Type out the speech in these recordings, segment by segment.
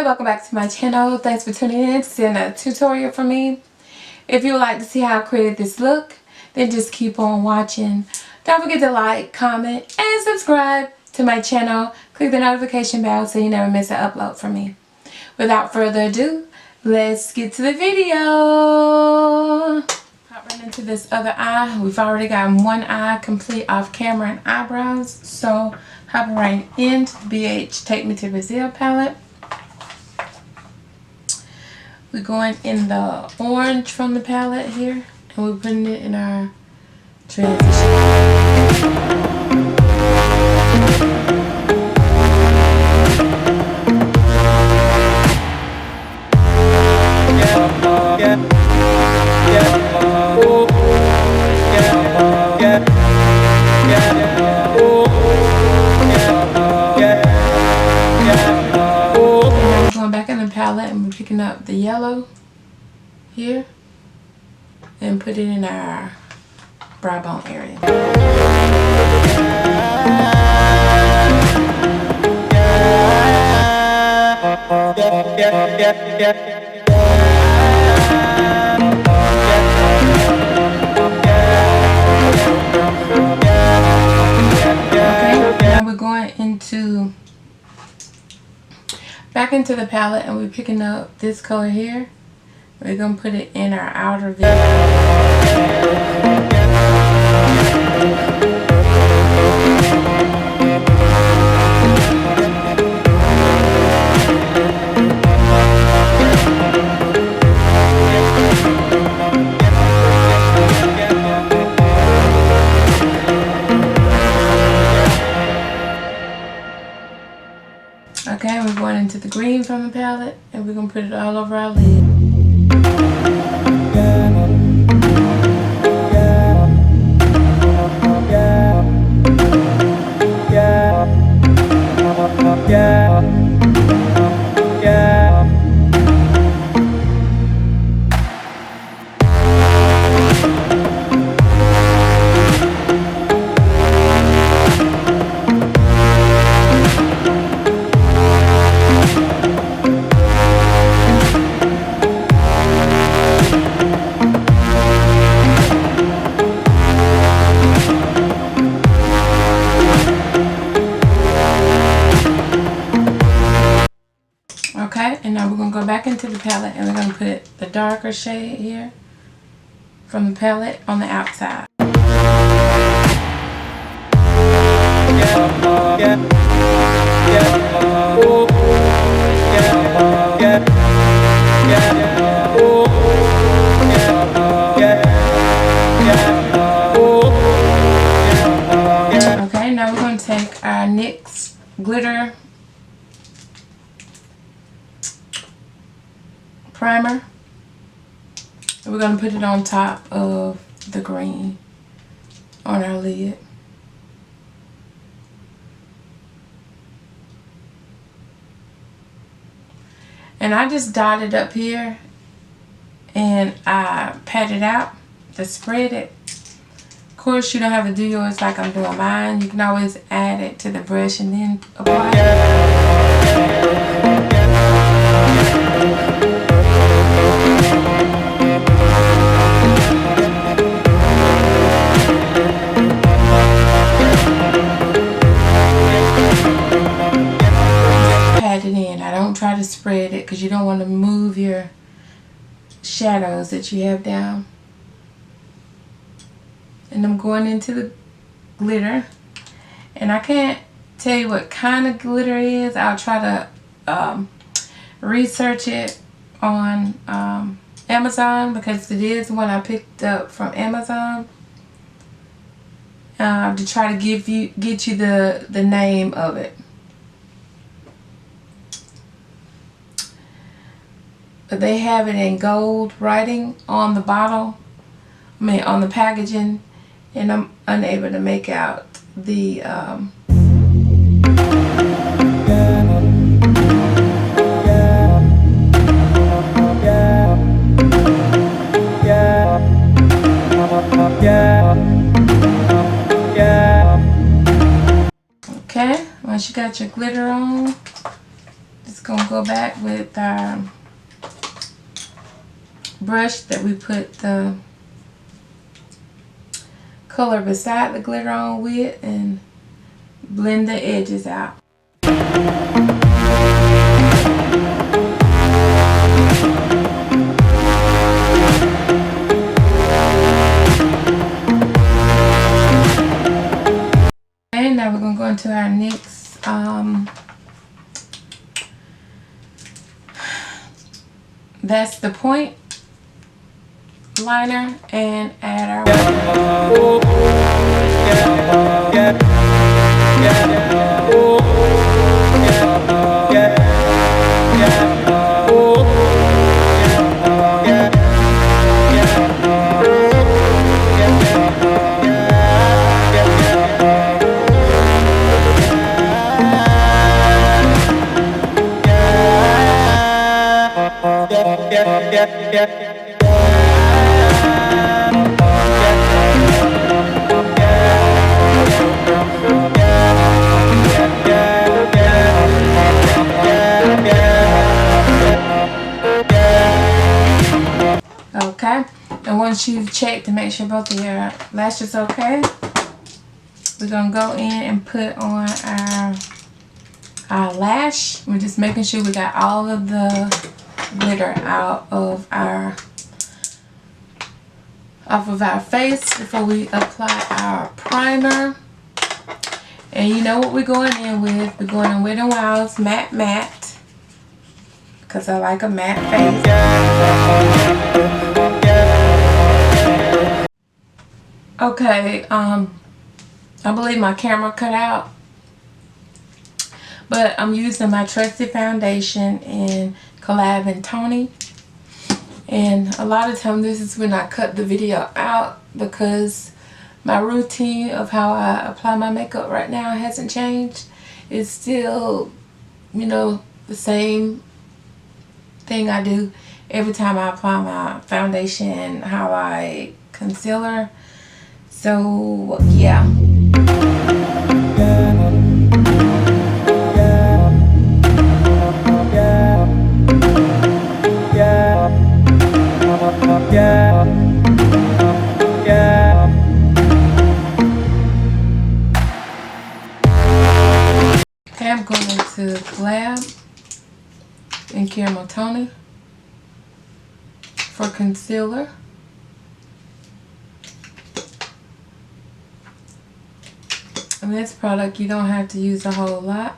welcome back to my channel. Thanks for tuning in to see another tutorial from me. If you would like to see how I created this look, then just keep on watching. Don't forget to like, comment, and subscribe to my channel. Click the notification bell so you never miss an upload from me. Without further ado, let's get to the video. Hop right into this other eye. We've already got one eye complete off camera and eyebrows. So hopping right into the BH Take Me to Brazil palette. We're going in the orange from the palette here, and we're putting it in our transition. Going back in the palette, and we're picking up the yellow here and put it in our brow bone area. Okay, now we're going back into the palette, and we're picking up this color here. We're going to put it in our outer V. Okay, we're going into the green from the palette, and we're going to put it all over our lid. Okay, and now we're going to go back into the palette, and we're going to put the darker shade here from the palette on the outside. Okay, now we're going to take our NYX glitter primer, and we're going to put it on top of the green on our lid. And I just dotted up here, and I pat it out to spread it. Of course, you don't have to do yours like I'm doing mine. You can always add it to the brush and then apply it. Try to spread it because you don't want to move your shadows that you have down. And I'm going into the glitter, and I can't tell you what kind of glitter it is. I'll try to research it on Amazon, because it is one I picked up from Amazon, to try to get you the name of it. But they have it in gold writing on the bottle, on the packaging, and I'm unable to make out the Okay, once you got your glitter on, just gonna go back with our brush that we put the color beside the glitter on with and blend the edges out. And now we're gonna go into our next that's the point liner and add our okay. And once you've checked to make sure both of your lashes are okay, we're gonna go in and put on our lash. We're just making sure we got all of the glitter out of our face before we apply our primer. And you know what we're going in with? We're going in Wet n Wild's matte because I like a matte face. Okay, I believe my camera cut out, but I'm using my trusty foundation in Collab and Tony. And a lot of times this is when I cut the video out because my routine of how I apply my makeup right now hasn't changed. It's still, you know, the same thing I do every time I apply my foundation, highlight, concealer. So yeah. Okay, I'm going into Collab and Caramel Tony for concealer. And this product you don't have to use a whole lot.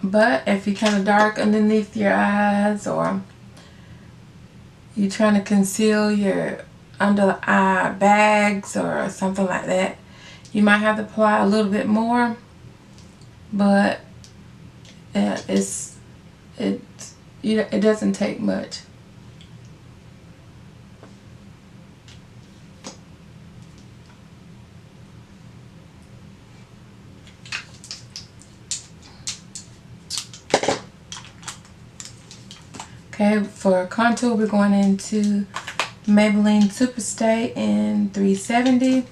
But if you're kind of dark underneath your eyes or you're trying to conceal your under the eye bags or something like that, you might have to apply a little bit more. But it doesn't take much. Okay, for contour we're going into Maybelline Superstay in 370.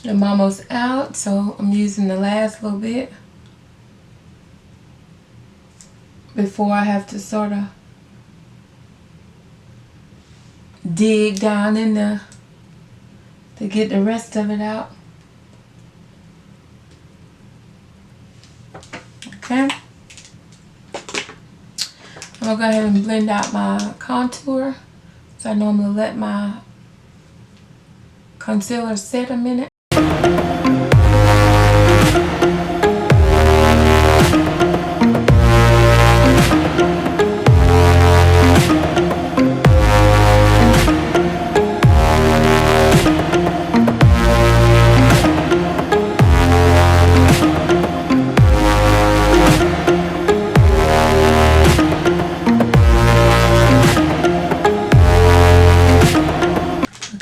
I'm almost out, so I'm using the last little bit before I have to sort of dig down in there to get the rest of it out. Okay. I'm gonna go ahead and blend out my contour. So I normally let my concealer set a minute.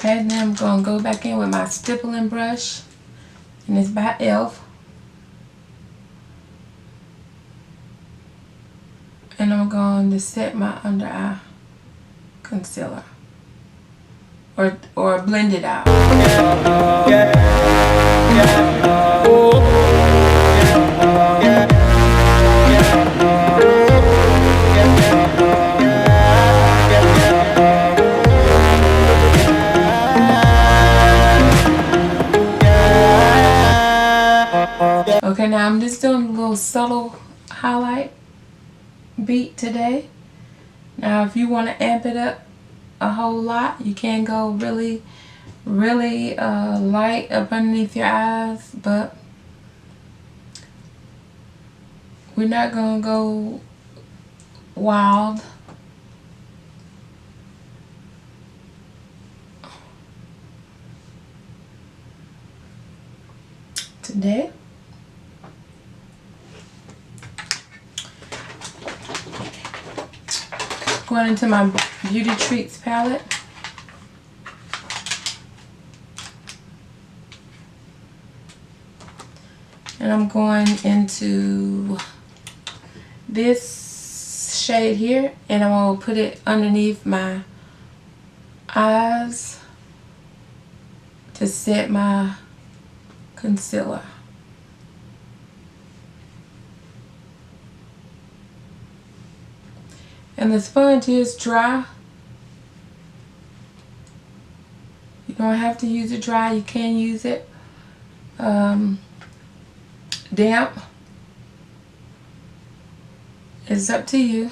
Okay, then I'm going to go back in with my stippling brush, and it's by e.l.f. And I'm going to set my under eye concealer. Or blend it out. Okay, now I'm just doing a little subtle highlight beat today. Now if you want to amp it up a whole lot, you can go really light up underneath your eyes, but we're not gonna go wild. Today. Going into my Beauty Treats palette. And I'm going into this shade here, and I'm going to put it underneath my eyes to set my concealer. And the sponge is dry. You don't have to use it dry. You can use it damp. It's up to you.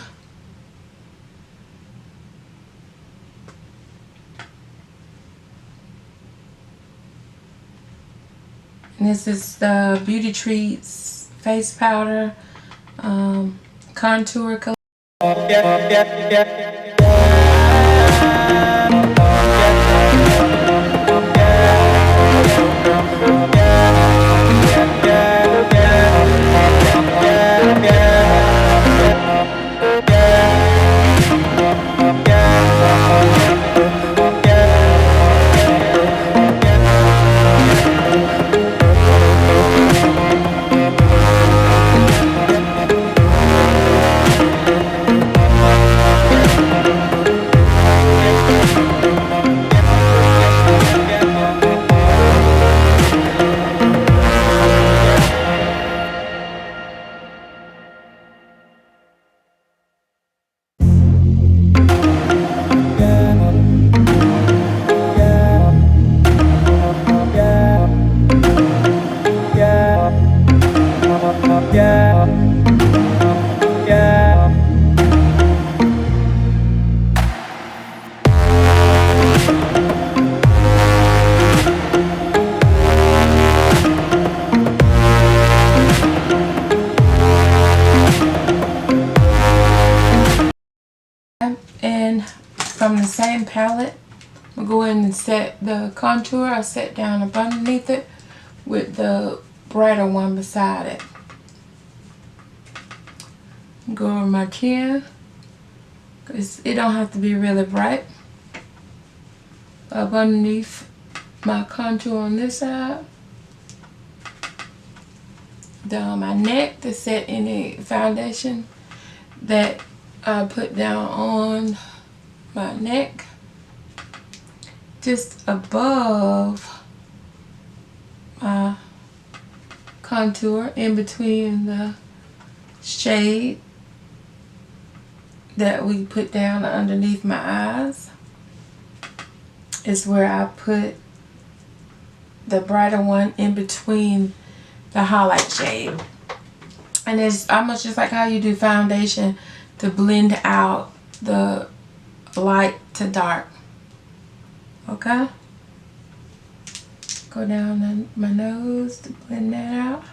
And this is the Beauty Treats face powder contour color. And from the same palette, we'll go in and set the contour. I set down up underneath it with the brighter one beside it. Go over my chin, because it don't have to be really bright. Up underneath my contour on this side. Down my neck to set any foundation that I put down on my neck. Just above my contour, in between the shade that we put down underneath my eyes, is where I put the brighter one in between the highlight shade. And it's almost just like how you do foundation to blend out the light to dark. Okay? Go down my nose to blend that out.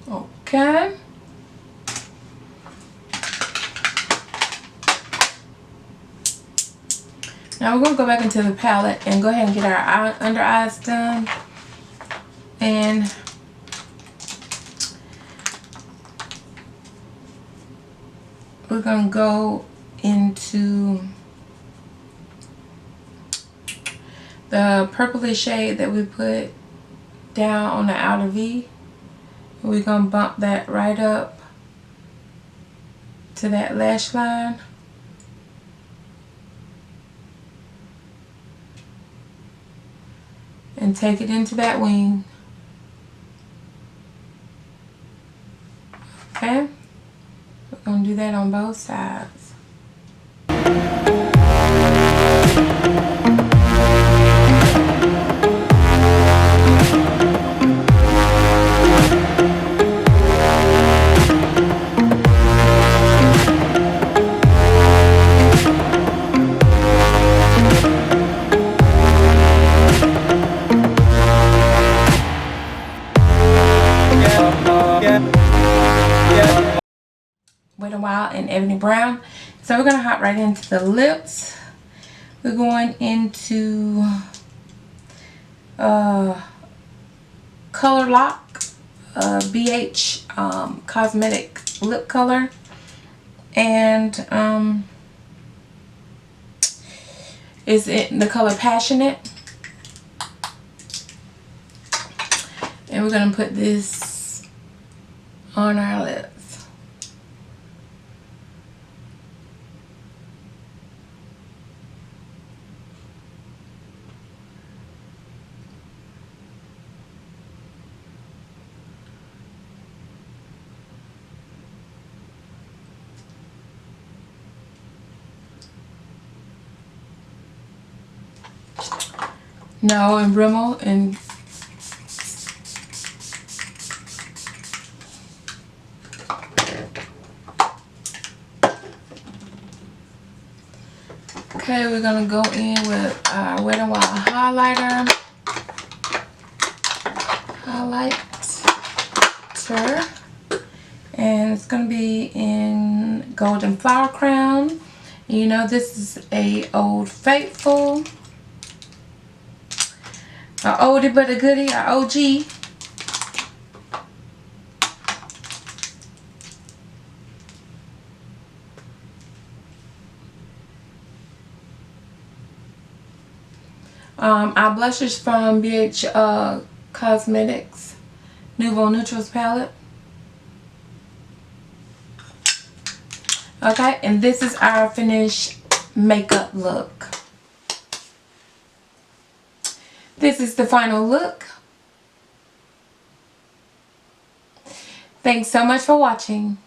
Okay. Now we're going to go back into the palette and go ahead and get our under eyes done. And we're going to go into the purplish shade that we put down on the outer V. We're going to bump that right up to that lash line. And take it into that wing. Okay? We're going to do that on both sides. Wait a while in Ebony Brown. So we're going to hop right into the lips. We're going into Color Lock, BH Cosmetic Lip Color. And is it the color Passionate. And we're going to put this on our lips. No, and Rimmel and okay, we're gonna go in with our Wet n Wild highlighter. And it's gonna be in Golden Flower Crown. You know, this is a Old Faithful. A oldie but a goodie, a OG. Our blushes from BH Cosmetics Nouveau Neutrals palette. Okay, and this is our finished makeup look. This is the final look. Thanks so much for watching.